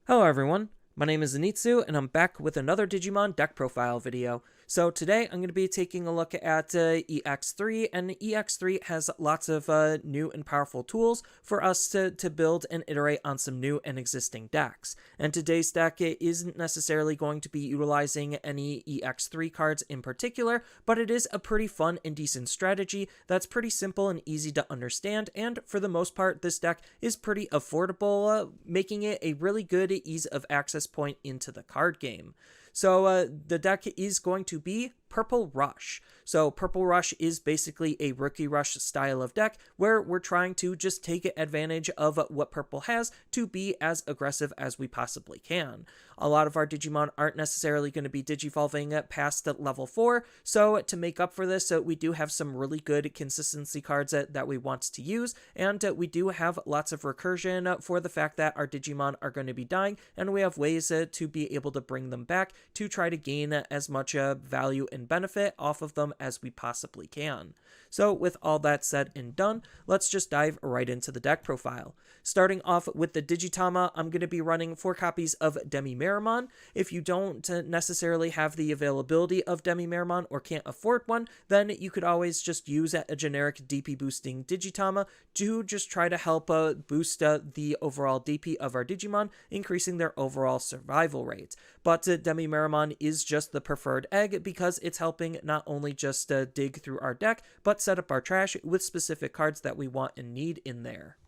Hello everyone, my name is Zenitsu and I'm back with another Digimon deck profile video. So today I'm going to be taking a look at EX03, and EX3 has lots of new and powerful tools for us to build and iterate on some new and existing decks. And today's deck isn't necessarily going to be utilizing any EX3 cards in particular, but it is a pretty fun and decent strategy that's pretty simple and easy to understand, and for the most part this deck is pretty affordable, making it a really good ease of access point into the card game. So the deck is going to be Purple Rush. So Purple Rush is basically a Rookie Rush style of deck where we're trying to just take advantage of what Purple has to be as aggressive as we possibly can. A lot of our Digimon aren't necessarily going to be digivolving past level 4, so to make up for this, we do have some really good consistency cards that we want to use, and we do have lots of recursion for the fact that our Digimon are going to be dying, and we have ways to be able to bring them back to try to gain as much value and benefit off of them as we possibly can. So with all that said and done, let's just dive right into the deck profile. Starting off with the Digitama, I'm going to be running 4 copies of DemiMeramon. If you don't necessarily have the availability of DemiMeramon or can't afford one, then you could always just use a generic DP boosting Digitama to just try to help boost the overall DP of our Digimon, increasing their overall survival rate. But DemiMeramon is just the preferred egg because it's helping not only just dig through our deck, but set up our trash with specific cards that we want and need in there.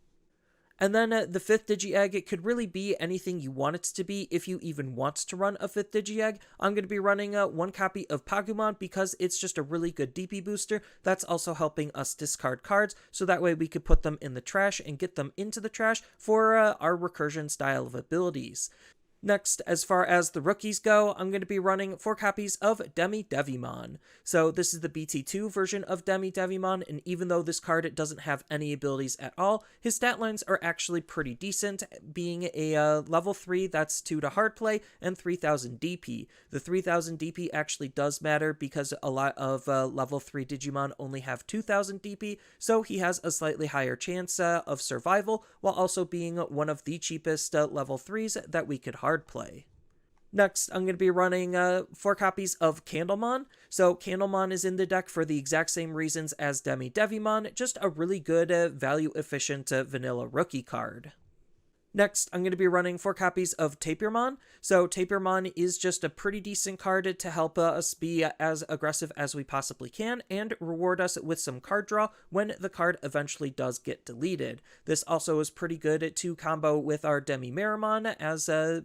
And then the 5th Digi-Egg, it could really be anything you want it to be if you even want to run a 5th Digi-Egg. I'm going to be running 1 copy of Pagumon because it's just a really good DP booster that's also helping us discard cards, so that way we could put them in the trash and get them into the trash for our recursion style of abilities. Next, as far as the rookies go, I'm going to be running 4 copies of DemiDevimon. So this is the BT2 version of DemiDevimon, and even though this card doesn't have any abilities at all, his stat lines are actually pretty decent, being a level 3 that's 2 to hard play and 3000 DP. The 3000 DP actually does matter because a lot of level 3 Digimon only have 2000 DP, so he has a slightly higher chance of survival, while also being one of the cheapest level 3s that we could hard play. Next, I'm going to be running 4 copies of Candlemon. So Candlemon is in the deck for the exact same reasons as DemiDevimon, just a really good value-efficient vanilla rookie card. Next, I'm going to be running 4 copies of Tapirmon. So Tapirmon is just a pretty decent card to help us be as aggressive as we possibly can and reward us with some card draw when the card eventually does get deleted. This also is pretty good to combo with our DemiMeramon as a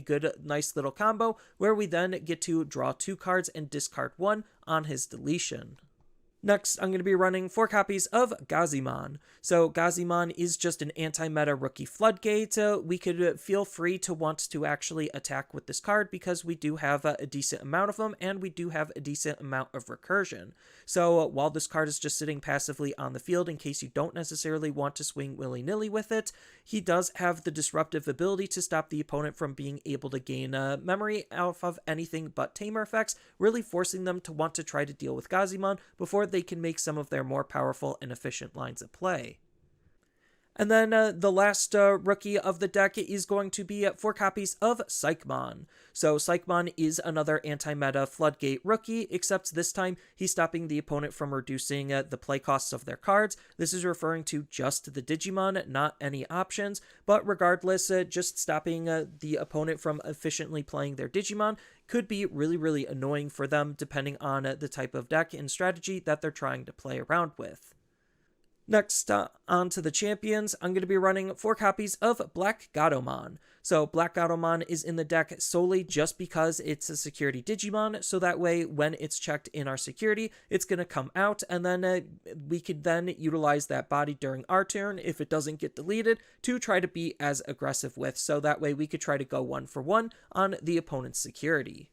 good, nice little combo where we then get to draw 2 cards and discard 1 on his deletion. Next, I'm going to be running 4 copies of Gazimon. So Gazimon is just an anti-meta rookie floodgate. We could feel free to want to actually attack with this card because we do have a decent amount of them and we do have a decent amount of recursion. So while this card is just sitting passively on the field in case you don't necessarily want to swing willy-nilly with it, he does have the disruptive ability to stop the opponent from being able to gain memory off of anything but tamer effects, really forcing them to want to try to deal with Gazimon before they can make some of their more powerful and efficient lines of play. And then the last rookie of the deck is going to be 4 copies of Psychemon. So Psychemon is another anti-meta floodgate rookie, except this time he's stopping the opponent from reducing the play costs of their cards. This is referring to just the Digimon, not any options, but regardless, just stopping the opponent from efficiently playing their Digimon could be really, really annoying for them depending on the type of deck and strategy that they're trying to play around with. Next, on to the champions, I'm going to be running 4 copies of BlackGatomon. So BlackGatomon is in the deck solely just because it's a security Digimon, so that way when it's checked in our security, it's going to come out, and then we could then utilize that body during our turn if it doesn't get deleted to try to be as aggressive with, so that way we could try to go 1 for 1 on the opponent's security.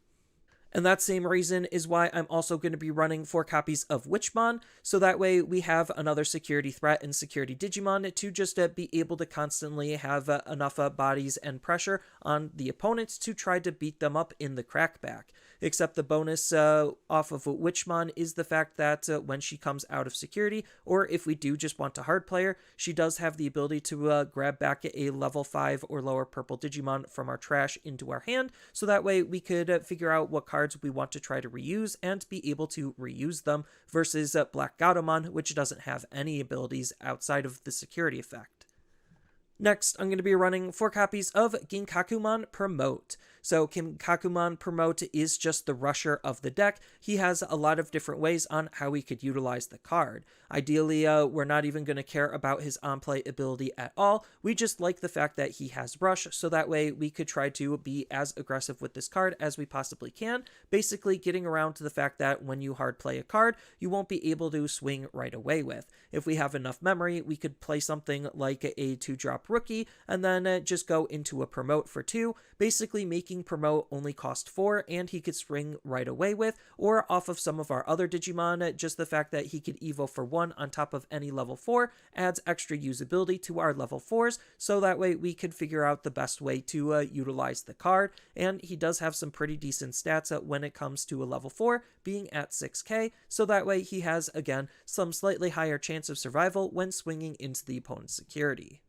And that same reason is why I'm also going to be running 4 copies of Witchmon, so that way we have another security threat and security Digimon to just be able to constantly have enough bodies and pressure on the opponents to try to beat them up in the crackback. Except the bonus off of Witchmon is the fact that when she comes out of security, or if we do just want to hard play her, she does have the ability to grab back a level 5 or lower purple Digimon from our trash into our hand, so that way we could figure out what cards we want to try to reuse and be able to reuse them, versus BlackGatomon, which doesn't have any abilities outside of the security effect. Next, I'm going to be running 4 copies of Ginkakumon Promote. So Ginkakumon Promote is just the rusher of the deck. He has a lot of different ways on how we could utilize the card. Ideally, we're not even going to care about his on-play ability at all. We just like the fact that he has rush, so that way we could try to be as aggressive with this card as we possibly can, basically getting around to the fact that when you hard play a card, you won't be able to swing right away with. If we have enough memory, we could play something like a 2-drop rookie, and then just go into a promote for 2, basically making promote only cost 4, and he could swing right away with, or off of some of our other Digimon, just the fact that he could evo for 1 on top of any level 4 adds extra usability to our level 4s, so that way we could figure out the best way to utilize the card, and he does have some pretty decent stats when it comes to a level 4, being at 6k, so that way he has, again, some slightly higher chance of survival when swinging into the opponent's security.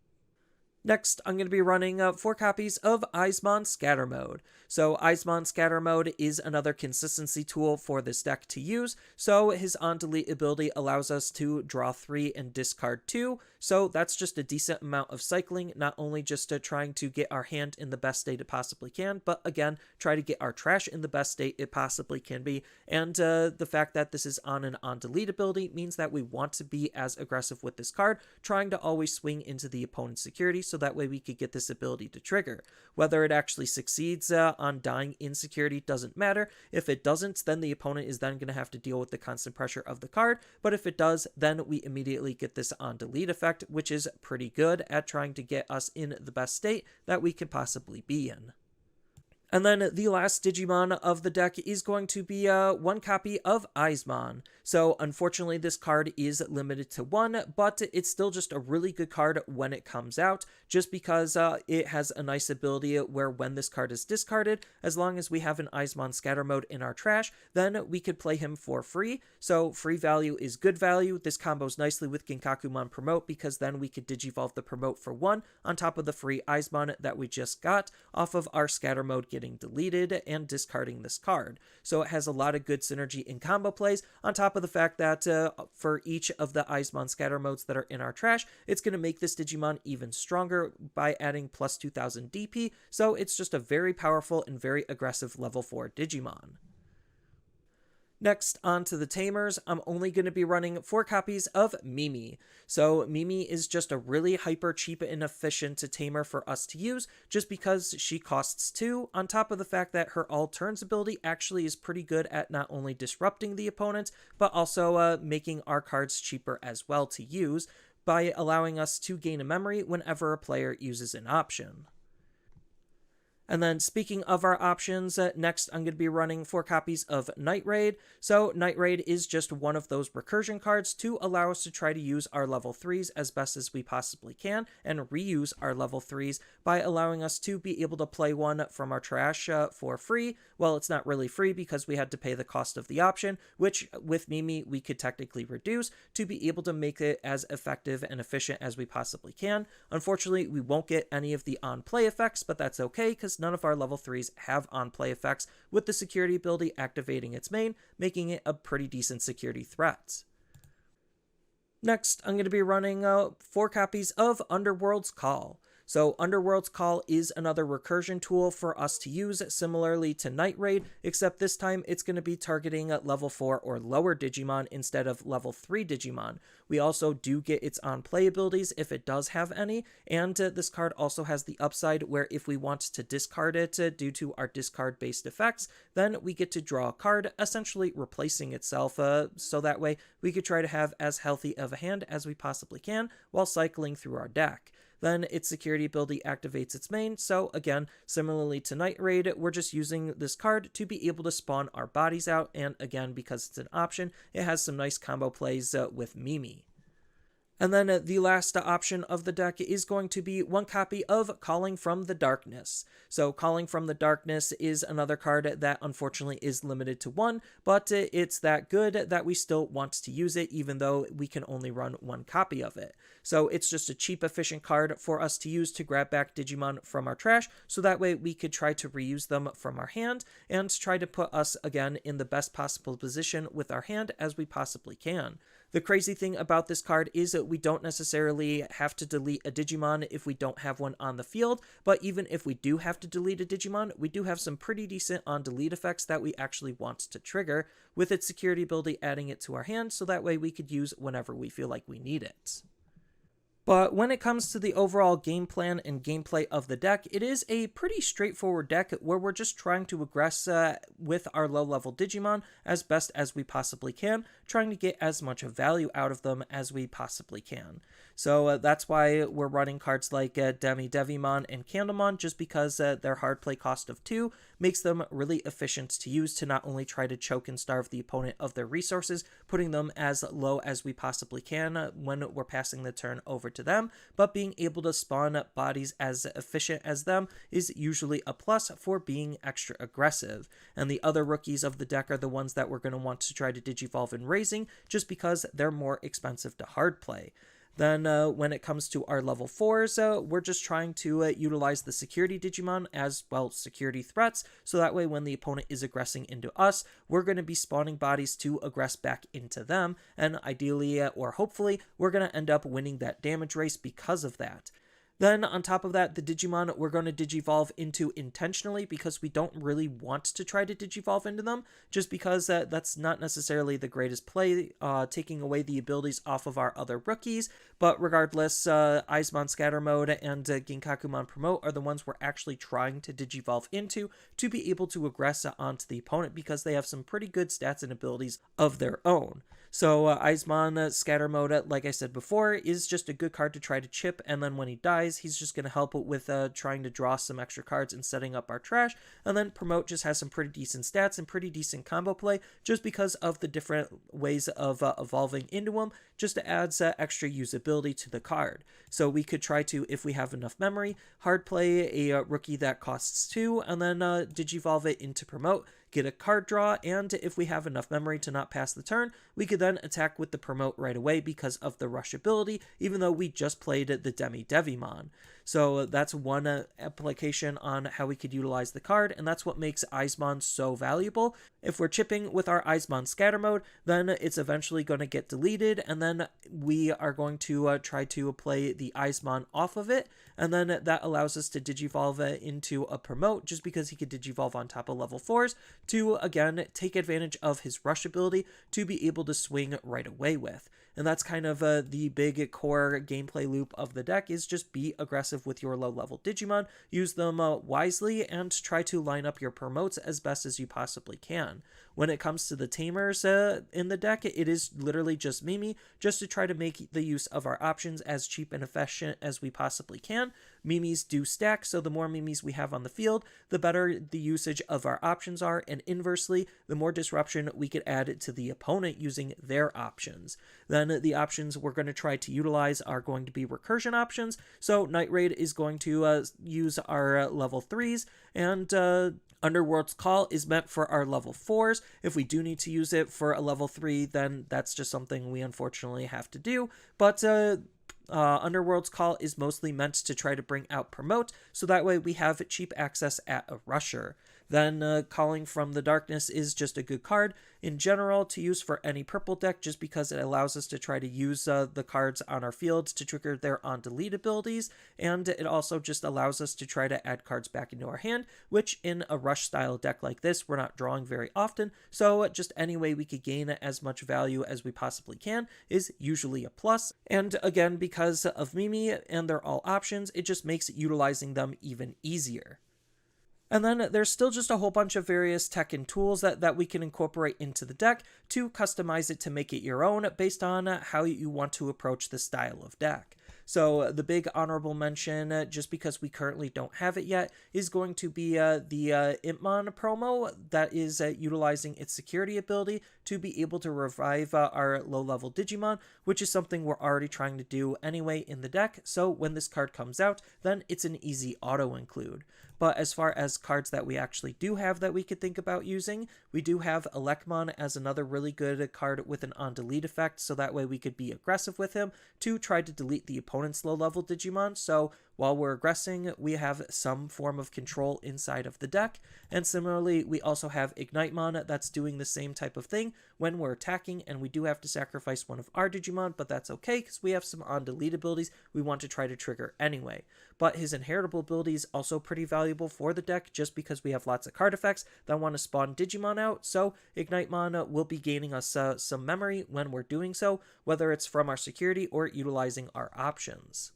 Next, I'm going to be running 4 copies of Eyesmon Scatter Mode. So Eyesmon Scatter Mode is another consistency tool for this deck to use, so his on-delete ability allows us to draw 3 and discard 2, so that's just a decent amount of cycling, not only just trying to get our hand in the best state it possibly can, but again, try to get our trash in the best state it possibly can be, and the fact that this is on an on-delete ability means that we want to be as aggressive with this card, trying to always swing into the opponent's security, so that way we could get this ability to trigger. Whether it actually succeeds on dying in security doesn't matter. If it doesn't, then the opponent is then going to have to deal with the constant pressure of the card, but if it does, then we immediately get this on delete effect, which is pretty good at trying to get us in the best state that we could possibly be in. And then the last Digimon of the deck is going to be 1 copy of Eyesmon. So unfortunately this card is limited to 1, but it's still just a really good card when it comes out, just because it has a nice ability where when this card is discarded, as long as we have an Eyesmon Scatter Mode in our trash, then we could play him for free. So free value is good value. This combos nicely with Ginkakumon Promote, because then we could Digivolve the Promote for 1 on top of the free Eyesmon that we just got off of our Scatter Mode getting deleted and discarding this card. So it has a lot of good synergy in combo plays, on top of the fact that for each of the Eyesmon Scatter Modes that are in our trash, it's going to make this Digimon even stronger by adding plus 2000 DP, so it's just a very powerful and very aggressive level 4 Digimon. Next, on to the Tamers, I'm only going to be running 4 copies of Mimi. So Mimi is just a really hyper cheap and efficient tamer for us to use, just because she costs 2, on top of the fact that her all turns ability actually is pretty good at not only disrupting the opponent, but also making our cards cheaper as well to use, by allowing us to gain a memory whenever a player uses an option. And then speaking of our options, next I'm going to be running 4 copies of Night Raid. So Night Raid is just one of those recursion cards to allow us to try to use our level 3s as best as we possibly can, and reuse our level 3s by allowing us to be able to play one from our trash for free. Well, it's not really free because we had to pay the cost of the option, which with Mimi we could technically reduce to be able to make it as effective and efficient as we possibly can. Unfortunately, we won't get any of the on-play effects, but that's okay because none of our level 3s have on-play effects, with the security ability activating its main, making it a pretty decent security threat. Next, I'm going to be running 4 copies of Underworld's Call. So Underworld's Call is another recursion tool for us to use, similarly to Night Raid, except this time it's going to be targeting level 4 or lower Digimon instead of level 3 Digimon. We also do get its on-play abilities if it does have any, and this card also has the upside where if we want to discard it due to our discard-based effects, then we get to draw a card, essentially replacing itself, so that way we could try to have as healthy of a hand as we possibly can while cycling through our deck. then its security ability activates its main. So again, similarly to Night Raid, we're just using this card to be able to spawn our bodies out, and again, because it's an option, it has some nice combo plays with Mimi. And then the last option of the deck is going to be one copy of Calling from the Darkness. So Calling from the Darkness is another card that unfortunately is limited to one, but it's that good that we still want to use it even though we can only run one copy of it. So it's just a cheap, efficient card for us to use to grab back Digimon from our trash, so that way we could try to reuse them from our hand and try to put us again in the best possible position with our hand as we possibly can. The crazy thing about this card is that we don't necessarily have to delete a Digimon if we don't have one on the field, but even if we do have to delete a Digimon, we do have some pretty decent on-delete effects that we actually want to trigger, with its security ability adding it to our hand, so that way we could use whenever we feel like we need it. But when it comes to the overall game plan and gameplay of the deck, it is a pretty straightforward deck where we're just trying to aggress with our low-level Digimon as best as we possibly can, trying to get as much value out of them as we possibly can. So that's why we're running cards like DemiDevimon and Candlemon, just because their hard play cost of 2 makes them really efficient to use to not only try to choke and starve the opponent of their resources, putting them as low as we possibly can when we're passing the turn over to them, but being able to spawn bodies as efficient as them is usually a plus for being extra aggressive. And the other rookies of the deck are the ones that we're going to want to try to digivolve in raising, just because they're more expensive to hard play. Then when it comes to our level 4s, we're just trying to utilize the security Digimon as, well, security threats, so that way when the opponent is aggressing into us, we're going to be spawning bodies to aggress back into them, and ideally, or hopefully, we're going to end up winning that damage race because of that. Then, on top of that, the Digimon we're going to digivolve into intentionally, because we don't really want to try to digivolve into them, just because that's not necessarily the greatest play, taking away the abilities off of our other rookies. But regardless, Eyesmon Scatter Mode and Ginkakumon Promote are the ones we're actually trying to digivolve into to be able to aggress onto the opponent, because they have some pretty good stats and abilities of their own. So Eyesmon Scatter Mode, like I said before, is just a good card to try to chip, and then when he dies, he's just going to help with trying to draw some extra cards and setting up our trash. And then Promote just has some pretty decent stats and pretty decent combo play, just because of the different ways of evolving into him, just to add extra usability to the card. So we could try to, if we have enough memory, hard play a rookie that costs 2, and then digivolve it into Promote, get a card draw, and if we have enough memory to not pass the turn, we could then attack with the Promote right away because of the rush ability, even though we just played the DemiDevimon. So that's one application on how we could utilize the card, and that's what makes Eyesmon so valuable. If we're chipping with our Eyesmon Scatter Mode, then it's eventually going to get deleted, and then we are going to try to play the Eyesmon off of it, and then that allows us to digivolve into a Promote, just because he could digivolve on top of level 4s, to again take advantage of his rush ability to be able to swing right away with. And that's kind of the big core gameplay loop of the deck, is just be aggressive with your low-level Digimon, use them wisely, and try to line up your promotes as best as you possibly can. When it comes to the tamers in the deck, it is literally just Mimi, just to try to make the use of our options as cheap and efficient as we possibly can. Mimis do stack, so the more Mimis we have on the field, the better the usage of our options are, and inversely, the more disruption we could add to the opponent using their options. Then the options we're going to try to utilize are going to be recursion options, so Night Raid is going to use our level 3s, and Underworld's Call is meant for our level 4s. If we do need to use it for a level 3, then that's just something we unfortunately have to do, but Underworld's Call is mostly meant to try to bring out Promote, so that way we have cheap access at a rusher. Then Calling from the Darkness is just a good card in general to use for any purple deck, just because it allows us to try to use the cards on our field to trigger their on-delete abilities, and it also just allows us to try to add cards back into our hand, which in a rush-style deck like this, we're not drawing very often, so just any way we could gain as much value as we possibly can is usually a plus. And again, because of Mimi and they're all options, it just makes utilizing them even easier. And then there's still just a whole bunch of various tech and tools that we can incorporate into the deck to customize it to make it your own based on how you want to approach the style of deck. So the big honorable mention, just because we currently don't have it yet, is going to be the Impmon promo that is utilizing its security ability to be able to revive our low-level Digimon, which is something we're already trying to do anyway in the deck, so when this card comes out, then it's an easy auto-include. But as far as cards that we actually do have that we could think about using, we do have Elecmon as another really good card with an on-delete effect, so that way we could be aggressive with him to try to delete the opponent's low-level Digimon, so while we're aggressing, we have some form of control inside of the deck. And similarly, we also have Ignitemon that's doing the same type of thing when we're attacking, and we do have to sacrifice one of our Digimon, but that's okay because we have some on-delete abilities we want to try to trigger anyway. But his inheritable ability is also pretty valuable for the deck just because we have lots of card effects that want to spawn Digimon out, so Ignitemon will be gaining us some memory when we're doing so, whether it's from our security or utilizing our options.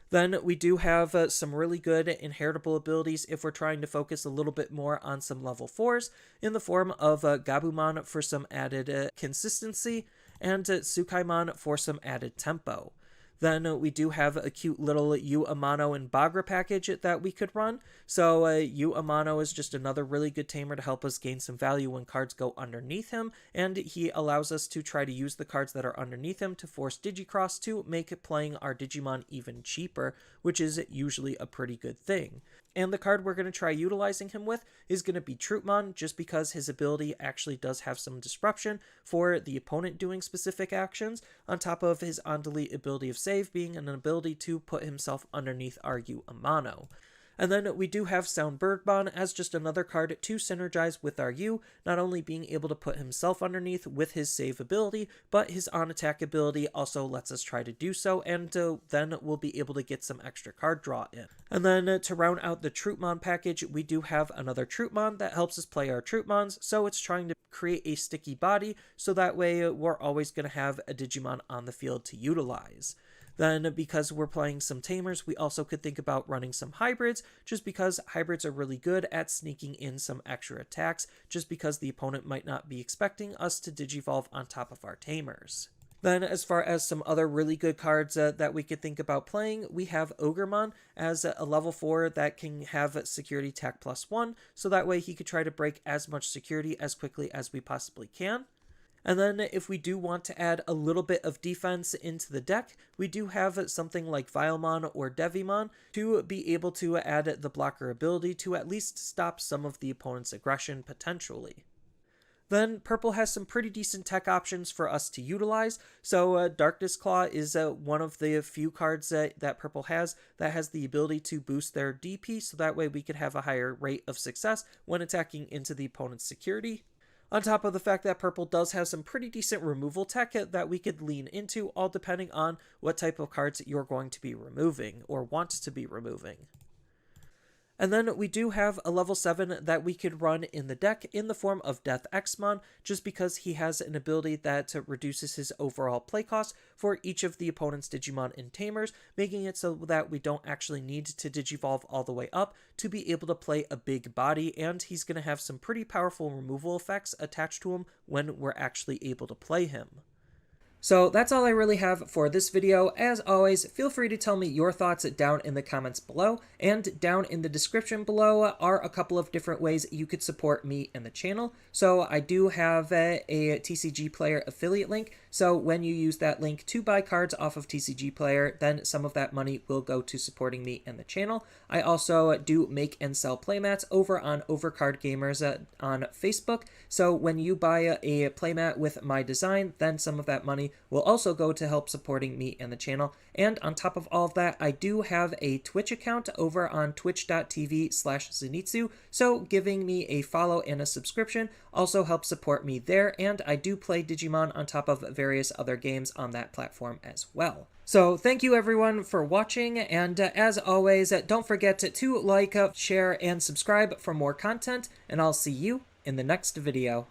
Then we do have some really good inheritable abilities if we're trying to focus a little bit more on some level 4s in the form of Gabumon for some added consistency and Tsukaimon for some added tempo. Then we do have a cute little Yu Amano and Bagra package that we could run. So Yu Amano is just another really good tamer to help us gain some value when cards go underneath him, and he allows us to try to use the cards that are underneath him to force Digicross to make playing our Digimon even cheaper, which is usually a pretty good thing. And the card we're going to try utilizing him with is going to be Troopmon, just because his ability actually does have some disruption for the opponent doing specific actions, on top of his on-delete ability of save being an ability to put himself underneath our Yu Amano. And then we do have Soundbirdmon as just another card to synergize with our Yu, not only being able to put himself underneath with his save ability, but his on-attack ability also lets us try to do so, and then we'll be able to get some extra card draw in. And then to round out the Troopmon package, we do have another Troopmon that helps us play our Troopmons, so it's trying to create a sticky body, so that way we're always going to have a Digimon on the field to utilize. Then, because we're playing some tamers, we also could think about running some hybrids, just because hybrids are really good at sneaking in some extra attacks, just because the opponent might not be expecting us to Digivolve on top of our tamers. Then, as far as some other really good cards that we could think about playing, we have Ogremon as a level 4 that can have security tech +1, so that way he could try to break as much security as quickly as we possibly can. And then if we do want to add a little bit of defense into the deck, we do have something like Vilemon or Devimon to be able to add the blocker ability to at least stop some of the opponent's aggression potentially. Then purple has some pretty decent tech options for us to utilize. So Darkness Claw is one of the few cards that purple has that has the ability to boost their DP, so that way we could have a higher rate of success when attacking into the opponent's security. On top of the fact that purple does have some pretty decent removal tech that we could lean into, all depending on what type of cards you're going to be removing or want to be removing. And then we do have a level 7 that we could run in the deck in the form of Death Xmon, just because he has an ability that reduces his overall play cost for each of the opponent's Digimon and Tamers, making it so that we don't actually need to Digivolve all the way up to be able to play a big body, and he's going to have some pretty powerful removal effects attached to him when we're actually able to play him. So that's all I really have for this video. As always, feel free to tell me your thoughts down in the comments below, and down in the description below are a couple of different ways you could support me and the channel. So I do have a TCG Player affiliate link, so when you use that link to buy cards off of TCG Player, then some of that money will go to supporting me and the channel. I also do make and sell playmats over on Overcard Gamers on Facebook, so when you buy a playmat with my design, then some of that money will also go to help supporting me and the channel. And on top of all of that, I do have a Twitch account over on twitch.tv/Zenitsu, so giving me a follow and a subscription also helps support me there, and I do play Digimon on top of various other games on that platform as well. So thank you everyone for watching, and as always, don't forget to like, share, and subscribe for more content, and I'll see you in the next video.